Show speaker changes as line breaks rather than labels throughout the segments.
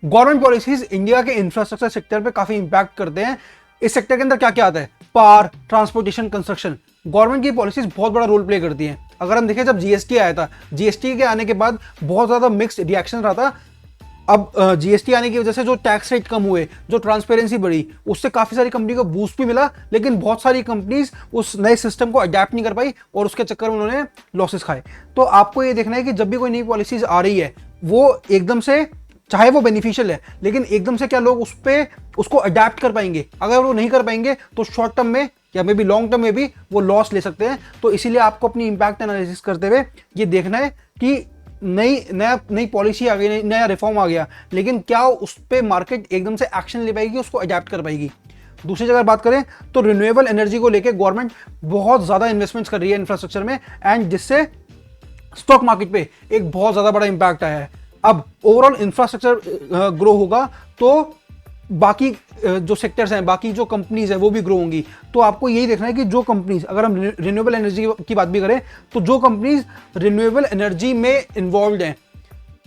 Government policies India के infrastructure sector पे काफी इंपैक्ट करते हैं। इस सेक्टर के अंदर क्या क्या आता है? Power, transportation, construction. गवर्नमेंट की पॉलिसीज बहुत बड़ा रोल प्ले करती हैं। अगर हम देखें, जब जीएसटी आया था, जीएसटी के आने के बाद बहुत ज्यादा मिक्स्ड रिएक्शन रहा था। अब जीएसटी आने की वजह से जो टैक्स रेट कम हुए, जो ट्रांसपेरेंसी बढ़ी, उससे काफी सारी कंपनी को बूस्ट भी मिला, लेकिन बहुत सारी कंपनीज उस नए सिस्टम को अडेप्ट नहीं कर पाई और उसके चक्कर में उन्होंने लॉसेस खाए। तो आपको ये देखना है कि जब भी कोई नई पॉलिसीज आ रही है, वो एकदम से, चाहे वो बेनिफिशियल है, लेकिन एकदम से क्या लोग उसको अडेप्ट कर पाएंगे? अगर वो नहीं कर पाएंगे तो शॉर्ट टर्म में या मे बी लॉन्ग टर्म में भी वो लॉस ले सकते हैं। तो इसीलिए आपको अपनी इंपैक्ट एनालिसिस करते हुए ये देखना है कि नई पॉलिसी आ गई, नया रिफॉर्म आ गया, लेकिन क्या उस पर मार्केट एकदम से एक्शन ले पाएगी, उसको अडेप्ट कर पाएगी। दूसरी जगह बात करें तो रिन्यूएबल एनर्जी को लेकर गवर्नमेंट बहुत ज्यादा इन्वेस्टमेंट्स कर रही है इंफ्रास्ट्रक्चर में, एंड जिससे स्टॉक मार्केट पे एक बहुत ज्यादा बड़ा इंपैक्ट आया है। अब ओवरऑल इंफ्रास्ट्रक्चर ग्रो होगा तो बाकी जो सेक्टर्स हैं, बाकी जो कंपनीज हैं, वो भी ग्रो होंगी। तो आपको यही देखना है कि जो कंपनीज, अगर हम रिन्यूएबल एनर्जी की बात भी करें, तो जो कंपनीज रिन्यूएबल एनर्जी में इन्वॉल्व हैं,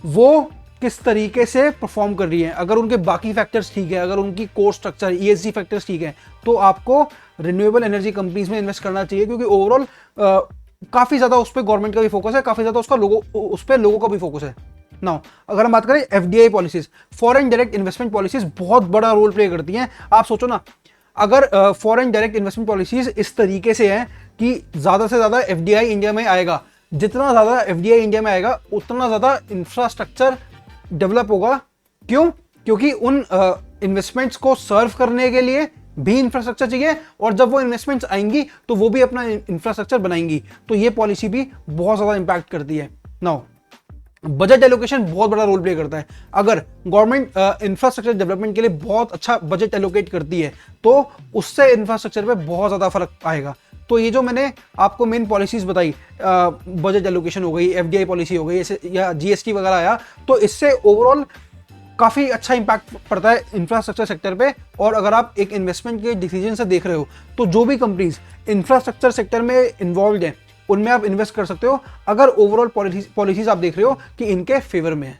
वो किस तरीके से परफॉर्म कर रही है। अगर उनके बाकी फैक्टर्स ठीक है, अगर उनकी कोर स्ट्रक्चर, ईएसजी फैक्टर्स ठीक है, तो आपको रिन्यूएबल एनर्जी कंपनीज में इन्वेस्ट करना चाहिए, क्योंकि ओवरऑल काफी ज्यादा उस पर गवर्नमेंट का भी फोकस है, काफी ज्यादा उस पर लोगों का भी फोकस है। नाउ अगर हम बात करें FDI policies, foreign direct investment policies बहुत बड़ा रोल प्ले करती हैं। आप सोचो ना, अगर फॉरेन डायरेक्ट इन्वेस्टमेंट पॉलिसीज इस तरीके से हैं कि ज्यादा से ज्यादा एफडीआई इंडिया में आएगा, जितना ज्यादा एफडीआई इंडिया में आएगा उतना ज्यादा इंफ्रास्ट्रक्चर डेवलप होगा। क्यों? क्योंकि उन इन्वेस्टमेंट्स को सर्व करने के लिए भी इंफ्रास्ट्रक्चर चाहिए, और जब वो इन्वेस्टमेंट्स आएंगी तो वो भी अपना इंफ्रास्ट्रक्चर बनाएंगी। तो ये पॉलिसी भी बहुत ज्यादा इंपैक्ट करती है। नाउ बजट एलोकेशन बहुत बड़ा रोल प्ले करता है। अगर गवर्नमेंट इंफ्रास्ट्रक्चर डेवलपमेंट के लिए बहुत अच्छा बजट एलोकेट करती है, तो उससे इंफ्रास्ट्रक्चर पे बहुत ज़्यादा फर्क आएगा। तो ये जो मैंने आपको मेन पॉलिसीज बताई, बजट एलोकेशन हो गई, एफडीआई पॉलिसी हो गई, या जीएसटी वगैरह आया, तो इससे ओवरऑल काफ़ी अच्छा इंपैक्ट पड़ता है इंफ्रास्ट्रक्चर सेक्टर पे। और अगर आप एक इन्वेस्टमेंट के डिसीजन से देख रहे हो, तो जो भी कंपनीज इंफ्रास्ट्रक्चर सेक्टर में इन्वॉल्व हैं, उनमें आप इन्वेस्ट कर सकते हो, अगर ओवरऑल पॉलिसीज आप देख रहे हो कि इनके फेवर में है।